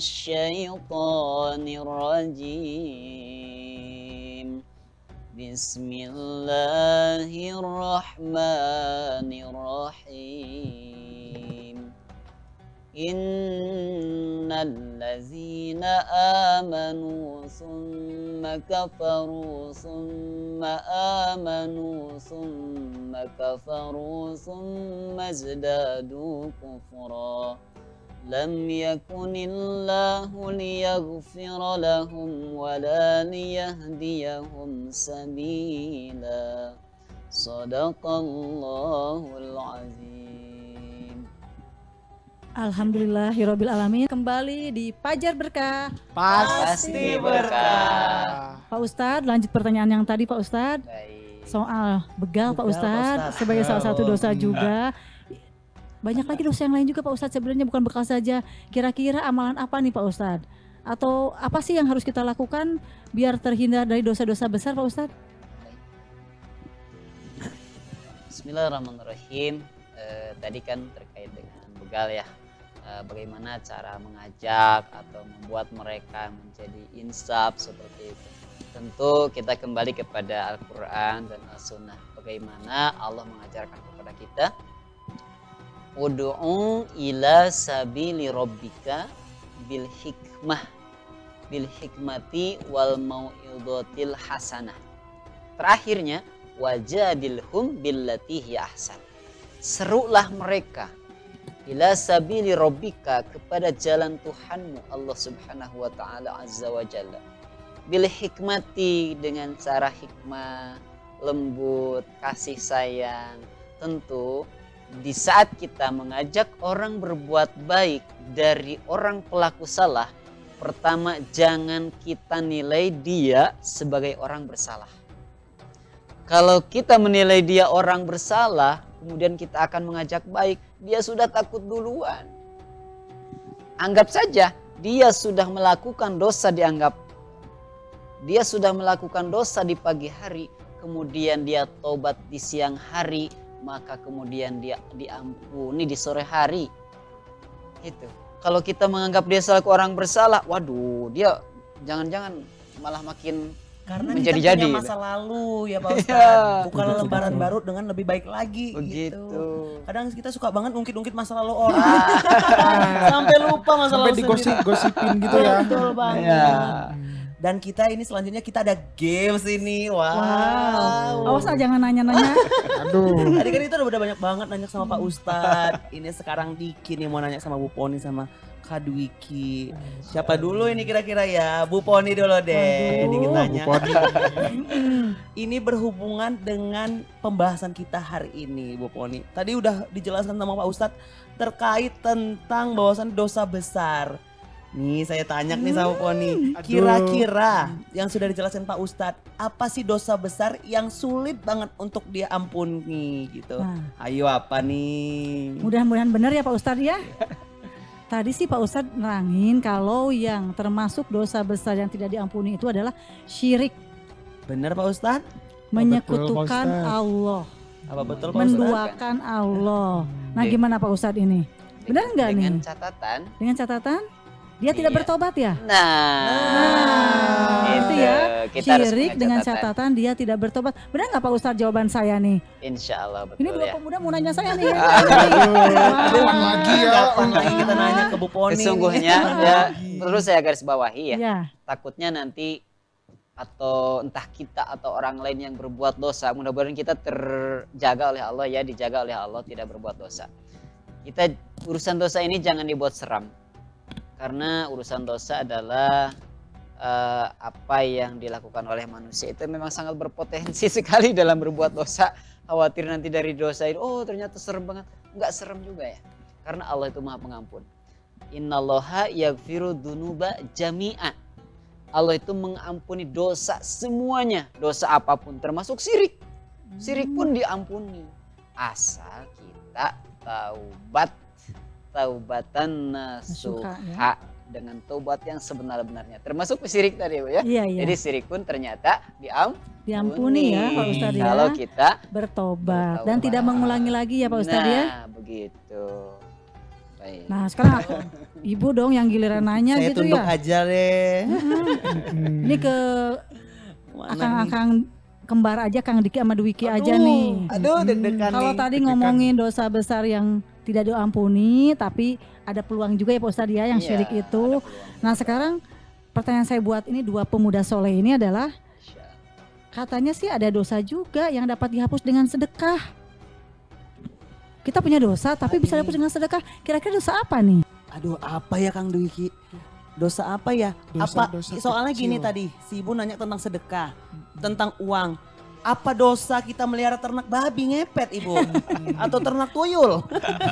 الشيطان الرجيم بسم الله الرحمن الرحيم إن الذين آمنوا ثم كفروا ثم آمنوا ثم كفروا ثم ازدادوا كفرا لم يكن الله ليغفر لهم ولا ليهديهم سبيلا صدق الله العظيم. Alhamdulillahirabbil alamin. Kembali di Pajar Berkah. Pasti berkah. Pak Ustadz, lanjut pertanyaan yang tadi Pak Ustadz. Baik. Soal begal Pak Ustadz sebagai salah satu dosa juga. Banyak lagi dosa yang lain juga Pak Ustadz, sebenarnya bukan bekal saja. Kira-kira amalan apa nih Pak Ustadz? Atau apa sih yang harus kita lakukan biar terhindar dari dosa-dosa besar Pak Ustadz? Bismillahirrahmanirrahim. Tadi kan terkait dengan begal ya. Bagaimana cara mengajak atau membuat mereka menjadi insaf seperti itu. Tentu kita kembali kepada Al-Quran dan As-Sunnah. Bagaimana Allah mengajarkan kepada kita, Ud'u ila sabili rabbika bil hikmati wal mau'izatil hasanah. Terakhirnya, wajadilhum billati hiya ahsan. Serulah mereka ila sabili rabbika, kepada jalan Tuhanmu Allah Subhanahu wa taala azza wa jalla. Bil hikmati, dengan cara hikmah, lembut, kasih sayang. Tentu di saat kita mengajak orang berbuat baik dari orang pelaku salah, pertama jangan kita nilai dia sebagai orang bersalah. Kalau kita menilai dia orang bersalah, kemudian kita akan mengajak baik, dia sudah takut duluan. Anggap saja dia sudah melakukan dosa, dia sudah melakukan dosa di pagi hari, kemudian dia tobat di siang hari, maka kemudian dia diampuni di sore hari. Itu. Kalau kita menganggap dia selaku orang bersalah, waduh, dia jangan-jangan malah makin karena menjadi-jadi kita punya masa lalu ya Pak Ustadz. Bukanlah lembaran baru dengan lebih baik lagi. Begitu. Gitu. Kadang kita suka banget ungkit-ungkit masa lalu orang. Sampai lupa masa lalu sendiri. Sampai digosip-gosipin gitu ya. Betul banget. Ya. Dan kita ini selanjutnya kita ada games ini. Wow. Awas lah jangan nanya-nanya. Aduh. Tadi kan itu udah banyak banget nanya sama Pak Ustadz. Ini sekarang Diki nih mau nanya sama Bu Poni sama Kak Dwiki. Siapa dulu ini kira-kira ya? Bu Poni dulu deh. Diki tanya. Ini berhubungan dengan pembahasan kita hari ini Bu Poni. Tadi udah dijelaskan sama Pak Ustadz terkait tentang bahwasan dosa besar. Nih saya tanya nih sama Poni, kira-kira yang sudah dijelaskan Pak Ustadz, apa sih dosa besar yang sulit banget untuk dia ampuni gitu? Nah. Ayo apa nih? Mudah-mudahan benar ya Pak Ustadz ya. Tadi sih Pak Ustadz nerangin kalau yang termasuk dosa besar yang tidak diampuni itu adalah syirik, Bener Pak Ustadz? menyekutukan Betul, Pak Ustadz. Allah, Apa betul Pak Ustadz? menduakan Allah. Nah Oke. gimana Pak Ustadz ini? Benar nggak nih? Dengan catatan. Dengan catatan dia tidak Iya. bertobat ya? Nah, Itu ya, kita harus syirik punya dengan catatan dia tidak bertobat. Benar nggak Pak Ustadz jawaban saya nih? Insya Allah betul Ini dua ya. pemuda mau nanya saya nih. Ulang lagi ya. Kapan lagi kita nanya ke Bu Poni? Sesungguhnya ya perlu saya garis bawahi ya. Ya, Takutnya nanti atau entah kita atau orang lain yang berbuat dosa, mudah-mudahan kita terjaga oleh Allah ya, dijaga oleh Allah tidak berbuat dosa. Kita urusan dosa ini jangan dibuat seram. Karena urusan dosa adalah apa yang dilakukan oleh manusia itu memang sangat berpotensi sekali dalam berbuat dosa. Khawatir nanti dari dosa itu, oh ternyata serem banget. Enggak serem juga ya. Karena Allah itu Maha Pengampun. Innallaha yaghfiru dzunuba jami'a. Allah itu mengampuni dosa semuanya. Dosa apapun termasuk syirik. Syirik pun diampuni. Asal kita taubatan nasuha, dengan taubat yang sebenar-benarnya. Termasuk syirik tadi Bu ya. iya, iya. Jadi syirik pun ternyata Diampuni ya Pak Ustadz ya. kalau kita Bertobat dan tidak mengulangi lagi ya Pak Ustadz ya. Nah begitu. Baik. Nah sekarang ibu dong yang giliran nanya Saya gitu tunduk ya. aja deh. Ini ke Mana nih? akang-akang kembar aja Kang Diki sama Dwiki aja nih. Aduh deg-degan Kalau nih. tadi ngomongin dosa besar yang tidak diampuni, tapi ada peluang juga ya Pak Ustadz ya yang Iya, syirik ada itu. peluang Nah juga. sekarang pertanyaan saya buat ini dua pemuda soleh ini adalah Masya Allah. katanya sih ada dosa juga yang dapat dihapus dengan sedekah. Kita punya dosa tapi bisa dihapus dengan sedekah. Kira-kira dosa apa nih? Aduh apa ya Kang Dwiki? Dosa apa ya? Dosa-dosa Soalnya kecil. gini tadi, si ibu nanya tentang sedekah, tentang uang. Apa dosa kita melihara ternak babi ngepet ibu? Atau ternak tuyul?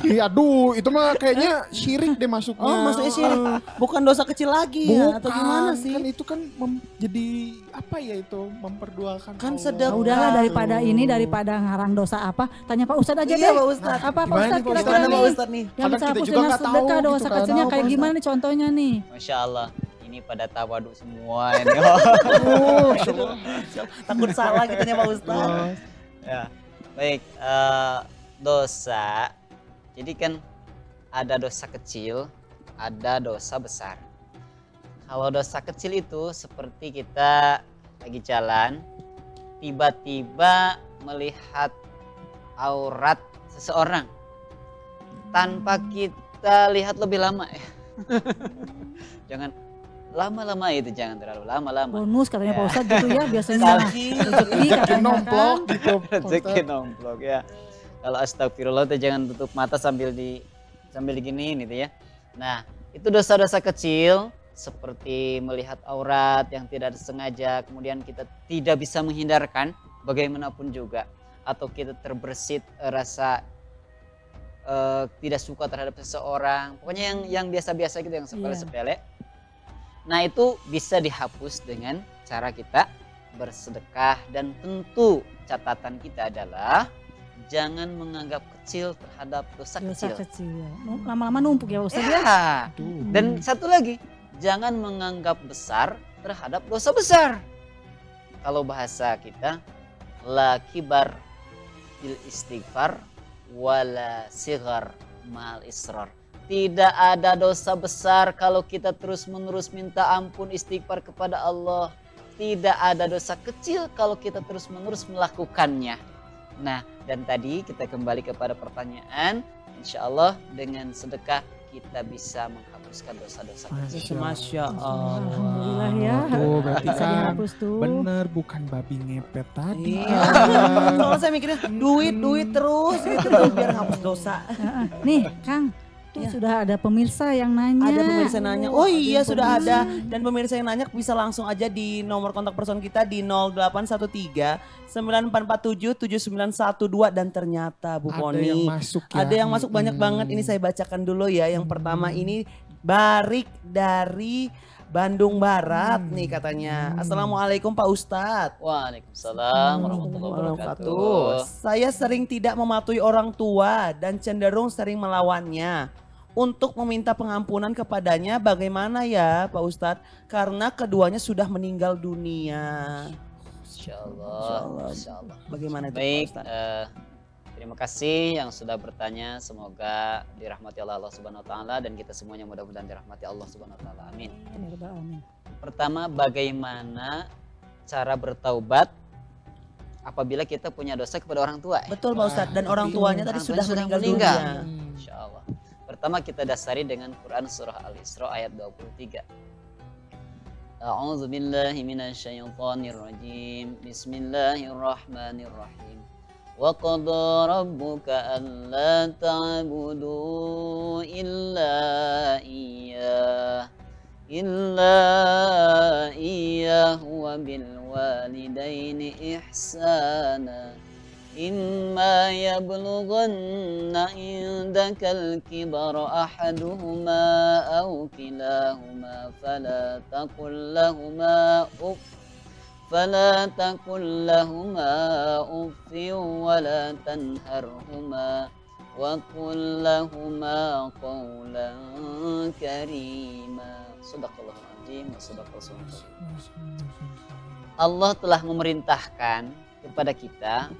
Ih, aduh, itu mah kayaknya syirik deh masuknya. Oh maksudnya syirik, bukan dosa kecil lagi ya? Atau gimana sih? Kan itu kan jadi apa ya itu memperduakan Kan Allah. sedekah. Nah, udahlah daripada ngarang dosa apa, tanya Pak Ustadz aja Iya deh. Pak Ustadz. Apa Pak Gimana Ustadz nih, Pak kira-kira Gimana nih? Pak Ustadz nih? Yang Kadang bisa kita hapus juga dengan nggak tahu sedekah gitu dosa kan. kecilnya Tahu, kayak Pak gimana nih contohnya nih? Masya Allah, ini pada tawaduk semua ini. Takut salah kitanya Pak Ustadz. Ya, baik. Dosa, jadi kan ada dosa kecil, ada dosa besar. Kalau dosa kecil itu seperti kita lagi jalan, tiba-tiba melihat aurat seseorang tanpa kita lihat lebih lama ya. Jangan lama-lama itu, jangan terlalu lama-lama. Bonus katanya Pak Ustadz gitu ya biasanya. Tapi Rezeki katanya Nomplok kan. gitu. Rezeki nomplok ya. Kalau astagfirullah itu jangan tutup mata sambil diginiin gitu ya. Nah, itu dosa-dosa kecil seperti melihat aurat yang tidak sengaja, kemudian kita tidak bisa menghindarkan bagaimanapun juga, atau kita terbersit rasa tidak suka terhadap seseorang. Pokoknya yang biasa-biasa gitu, yang sepele-sepele. Nah, itu bisa dihapus dengan cara kita bersedekah, dan tentu catatan kita adalah jangan menganggap kecil terhadap dosa Dosa kecil. kecil. Lama-lama numpuk ya Pak Ustadz ya. Ya. Aduh. Dan satu lagi, jangan menganggap besar terhadap dosa besar. Kalau bahasa kita, la kibar bil istighfar wala sighar mal israr. Tidak ada dosa besar kalau kita terus-menerus minta ampun istighfar kepada Allah. Tidak ada dosa kecil kalau kita terus-menerus melakukannya. Nah, dan tadi kita kembali kepada pertanyaan, insya Allah dengan sedekah kita bisa menghapuskan dosa-dosa kecil. Masya Allah. Alhamdulillah ya. Tuh, berarti Bisa kan dihapus tuh. bener bukan babi ngepet tadi. Iya. Soalnya saya mikirnya duit terus gitu tuh biar hapus dosa. Nih Kang, tuh Ya. sudah ada pemirsa yang nanya. Ada pemirsa nanya. Oh ada iya yang sudah pemirsa. ada. Dan pemirsa yang nanya bisa langsung aja di nomor kontak person kita di 0813 9447 7912, dan ternyata Bu Ada Poni yang masuk ya. ada yang masuk banyak banget. Ini saya bacakan dulu ya. Yang pertama ini Barik dari Bandung Barat nih katanya. Assalamualaikum Pak Ustadz. Waalaikumsalam warahmatullahi wabarakatuh. Wabarakatuh. Saya sering tidak mematuhi orang tua dan cenderung sering melawannya. Untuk meminta pengampunan kepadanya bagaimana ya Pak Ustadz? Karena keduanya sudah meninggal dunia. Insya Allah. Insya Allah. Bagaimana itu Pak Baik, Ustadz? terima kasih yang sudah bertanya. Semoga dirahmati Allah Subhanahu wa taala, dan kita semuanya mudah-mudahan dirahmati Allah Subhanahu wa taala. Amin. Amin. Pertama, bagaimana cara bertaubat apabila kita punya dosa kepada orang tua? Betul Pak Ustadz. Dan orang tuanya tadi Orang sudah tuanya meninggal dunia. Insya Allah. Pertama kita dasari dengan Quran surah Al-Isra ayat 23. A'udzu billahi minasyaitonir rajim. Bismillahirrahmanirrahim. Wa qada rabbuka alla ta'budu illa iyyahu wa bil walidaini ihsana. إما يبلغن عندك الكبر أحدهما أو كلاهما فلا تقل لهما أف ولا تنهرهما وقل لهما قولا كريما. Sadaqallahul azim wa sadaqal rasulul. Allah telah memerintahkan kepada kita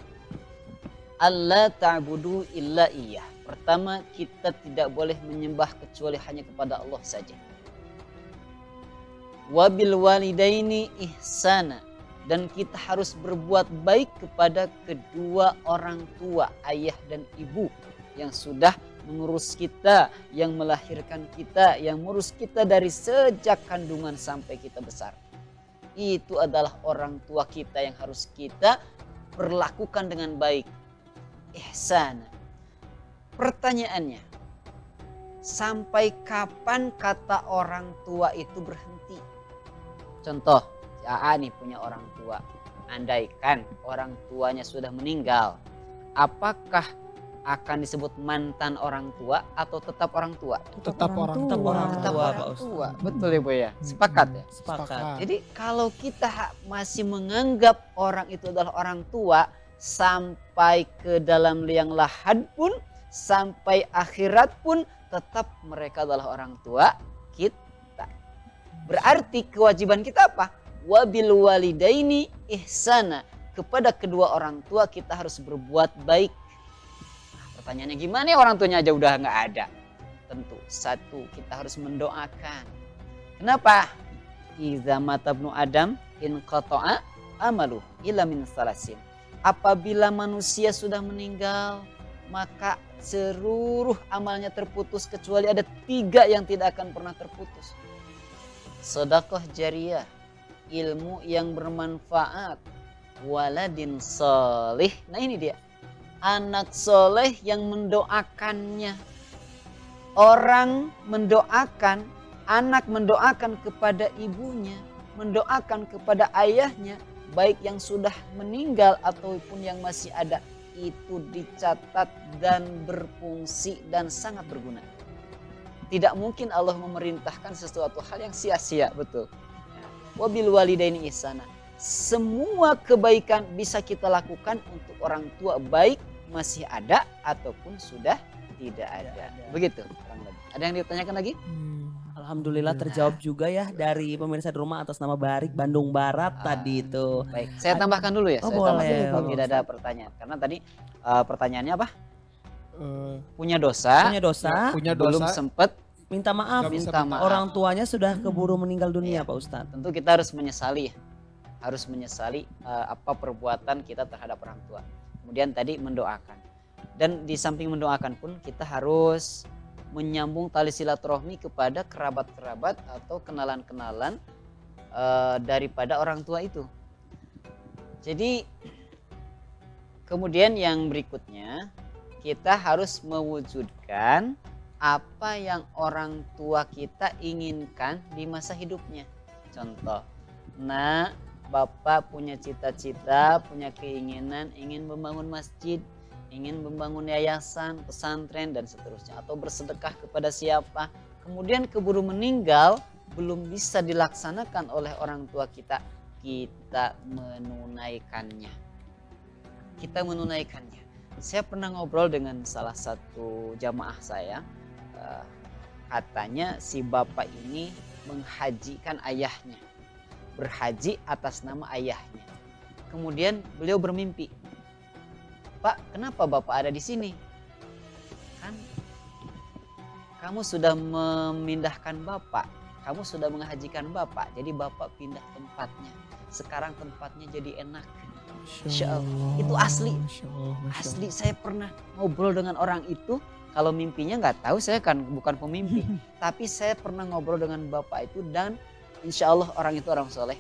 alla ta'budu illa iyyah. Pertama, kita tidak boleh menyembah kecuali hanya kepada Allah saja. Wabil walidaini ihsana, dan kita harus berbuat baik kepada kedua orang tua, ayah dan ibu yang sudah mengurus kita, yang melahirkan kita, yang mengurus kita dari sejak kandungan sampai kita besar. Itu adalah orang tua kita yang harus kita perlakukan dengan baik. Ihsana. Pertanyaannya, sampai kapan kata orang tua itu berhenti? Contoh, si AA nih punya orang tua. Andaikan orang tuanya sudah meninggal, apakah akan disebut mantan orang tua atau tetap orang tua? Tetap orang Tetap tua. orang Tetap tua, orang Pak Ustadz. tua. Betul ya Bu ya? Sepakat ya? Sepakat. Jadi kalau kita masih menganggap orang itu adalah orang tua, sampai ke dalam liang lahat pun, sampai akhirat pun, tetap mereka adalah orang tua kita. Berarti kewajiban kita apa? Wabil walidaini ihsana. Kepada kedua orang tua kita harus berbuat baik. Nah, pertanyaannya gimana ya, orang tuanya aja udah nggak ada? Tentu, satu, kita harus mendoakan. Kenapa? Iza matabnu Adam in qata'a amalu ila min salasin. Apabila manusia sudah meninggal, maka seluruh amalnya terputus kecuali ada 3 yang tidak akan pernah terputus. Sedekah jariyah, ilmu yang bermanfaat, waladin soleh. Nah ini dia, anak soleh yang mendoakannya. Orang mendoakan, anak mendoakan kepada ibunya, mendoakan kepada ayahnya, baik yang sudah meninggal ataupun yang masih ada, itu dicatat dan berfungsi dan sangat berguna. Tidak mungkin Allah memerintahkan sesuatu hal yang sia-sia, betul. Wabil walidaini ihsana. Semua kebaikan bisa kita lakukan untuk orang tua, baik masih ada ataupun sudah tidak ada. Begitu kurang lebih. Ada yang ditanyakan lagi? Alhamdulillah terjawab juga ya dari pemirsa di rumah atas nama Barik Bandung Barat tadi itu. Baik, saya tambahkan dulu ya. Oh, Saya tambahkan boleh, dulu kalau boleh. tidak ada pertanyaan. Karena tadi pertanyaannya apa? Eh, Punya dosa, Punya dosa, punya belum dosa. sempat minta maaf. Nggak bisa minta minta maaf. Orang tuanya sudah keburu meninggal dunia, Iya. Pak Ustadz. Tentu kita harus menyesali, harus menyesali apa perbuatan kita terhadap orang tua. Kemudian tadi mendoakan, dan di samping mendoakan pun kita harus menyambung tali silaturahmi kepada kerabat-kerabat atau kenalan-kenalan daripada orang tua itu. Jadi kemudian yang berikutnya, kita harus mewujudkan apa yang orang tua kita inginkan di masa hidupnya. Contoh, nah bapak punya cita-cita, punya keinginan ingin membangun masjid, ingin membangun yayasan, pesantren dan seterusnya, atau bersedekah kepada siapa, kemudian keburu meninggal, belum bisa dilaksanakan oleh orang tua kita, kita menunaikannya. Saya pernah ngobrol dengan salah satu jamaah saya, katanya si bapak ini menghajikan ayahnya, berhaji atas nama ayahnya. Kemudian beliau bermimpi, Pak, kenapa bapak ada di sini? Kan kamu sudah memindahkan bapak, kamu sudah menghajikan bapak, jadi bapak pindah tempatnya. Sekarang tempatnya jadi enak. Masya Allah. Itu asli. Masya Allah, Masya Allah. Asli, saya pernah ngobrol dengan orang itu. Kalau mimpinya nggak tahu, saya kan bukan pemimpi. Tapi saya pernah ngobrol dengan bapak itu, dan insya Allah orang itu orang soleh.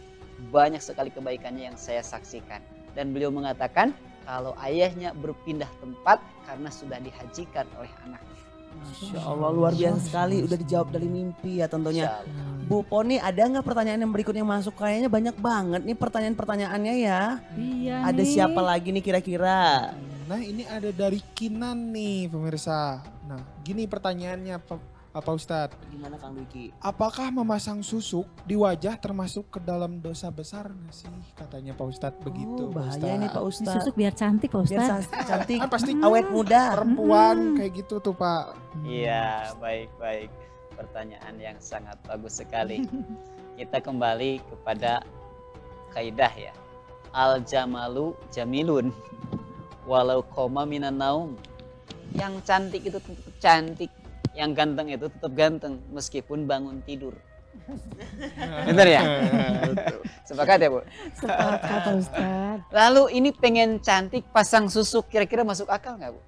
Banyak sekali kebaikannya yang saya saksikan. Dan beliau mengatakan kalau ayahnya berpindah tempat karena sudah dihajikan oleh anaknya. Masya Allah, luar biasa sekali. Udah dijawab dari mimpi ya tentunya. Insya Allah. Bu Poni, ada nggak pertanyaan yang berikutnya masuk? Kayaknya banyak banget nih pertanyaan-pertanyaannya ya. Iya Ada nih. siapa lagi nih kira-kira? Nah ini ada dari Kinan nih pemirsa. Nah gini pertanyaannya Pak Ustadz. Gimana Kang Dwiki? Apakah memasang susuk di wajah termasuk ke dalam dosa besar nggak sih? Katanya Pak Ustadz begitu. Oh, bahaya nih Pak Ini Ustadz. susuk biar cantik Pak Biar Ustadz. cantik, Kan pasti awet muda. perempuan kayak gitu tuh Pak. Iya, baik-baik. Pertanyaan yang sangat bagus sekali. Kita kembali kepada kaidah ya. Al jamalu jamilun walau koma minan naum. Yang cantik itu tetap cantik, yang ganteng itu tetap ganteng meskipun bangun tidur. Bener ya? Sepakat ya, Bu? Sepakat Pak Ustadz. Lalu ini pengen cantik pasang susuk, kira-kira masuk akal nggak, Bu?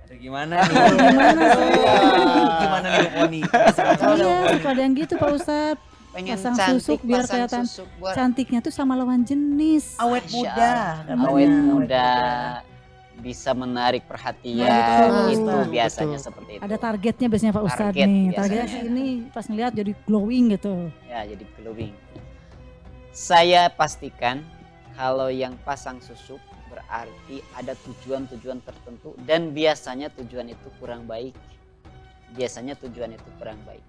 Aduh, gimana nih? Gimana nih Bu Poni? Iya, suka ada yang gitu Pak Ustadz. Pengen Pasang cantik susuk biar pasang kelihatan susuk buat cantiknya tuh sama lawan jenis. Awet Masya muda. Allah. Awet muda bisa menarik perhatian, Nah, itu betul, biasanya betul. seperti itu. Ada targetnya biasanya Pak Ustadz Target nih. biasanya. Targetnya sini pas ngeliat jadi glowing gitu. Ya, jadi glowing. Saya pastikan kalau yang pasang susuk berarti ada tujuan-tujuan tertentu dan biasanya tujuan itu kurang baik. Biasanya tujuan itu kurang baik.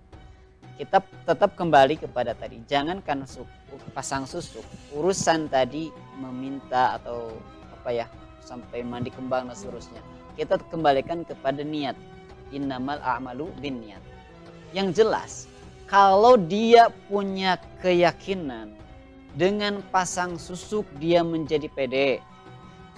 Kita tetap kembali kepada tadi, jangankan pasang susuk, urusan tadi meminta atau apa ya, sampai mandi kembang dan seterusnya. Kita kembalikan kepada niat. Innamal a'malu binniyat. Yang jelas, kalau dia punya keyakinan dengan pasang susuk dia menjadi pede,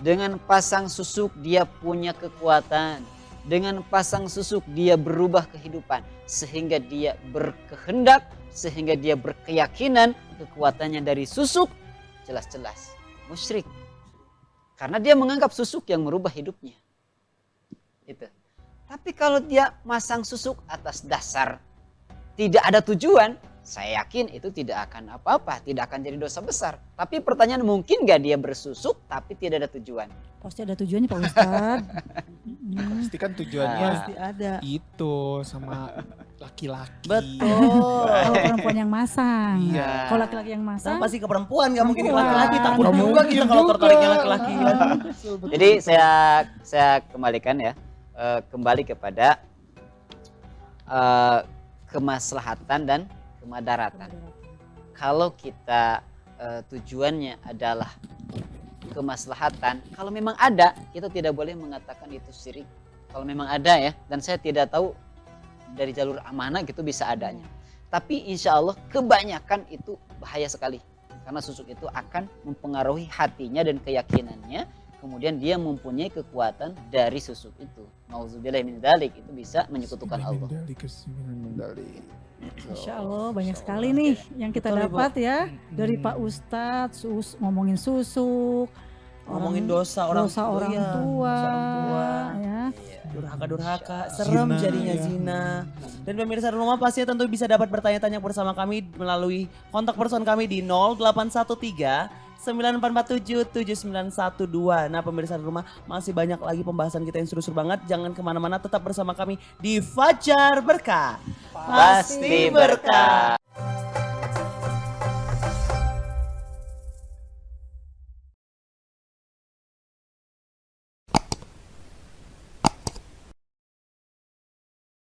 dengan pasang susuk dia punya kekuatan, dengan pasang susuk dia berubah kehidupan, sehingga dia berkehendak, sehingga dia berkeyakinan kekuatannya dari susuk, jelas-jelas musyrik. Karena dia menganggap susuk yang merubah hidupnya. Itu. Tapi kalau dia masang susuk atas dasar tidak ada tujuan, saya yakin itu tidak akan apa-apa, tidak akan jadi dosa besar. Tapi pertanyaan, mungkin gak dia bersusuk tapi tidak ada tujuan? Pasti ada tujuannya Pak Ustadz. Pasti kan tujuannya Pasti ada. itu sama laki-laki. Betul. Kalau perempuan yang masang. Iya. Kalau laki-laki yang masang. Sama sih ke perempuan, gak mungkin ke Perempuan. laki-laki. Takut Nggak juga kita kalau tertariknya laki-laki. Jadi saya kembalikan ya, kembali kepada kemaslahatan dan kemadaratan. Kalau kita tujuannya adalah kemaslahatan, kalau memang ada, kita tidak boleh mengatakan itu syirik. Kalau memang ada ya, dan saya tidak tahu dari jalur amanah gitu bisa adanya. Tapi insya Allah kebanyakan itu bahaya sekali. Karena susuk itu akan mempengaruhi hatinya dan keyakinannya. Kemudian dia mempunyai kekuatan dari susuk itu. Nauzubillah min dzalik, itu bisa menyekutukan Allah. Insya Allah banyak sekali nih yang kita Betul, Ibu. dapat ya dari Pak Ustadz, ngomongin susuk, Ngomongin dosa orang tua, orang iya, tua, dosa orang tua. ya. Durhaka, serem Zina, jadinya ya. zina. Dan pemirsa di rumah pastinya tentu bisa dapat bertanya-tanya bersama kami melalui kontak person kami di 0813 9447 7912. Nah pemirsa di rumah, masih banyak lagi pembahasan kita yang seru-seru banget. Jangan kemana-mana, tetap bersama kami di Fajar Berkah. Pasti berkah.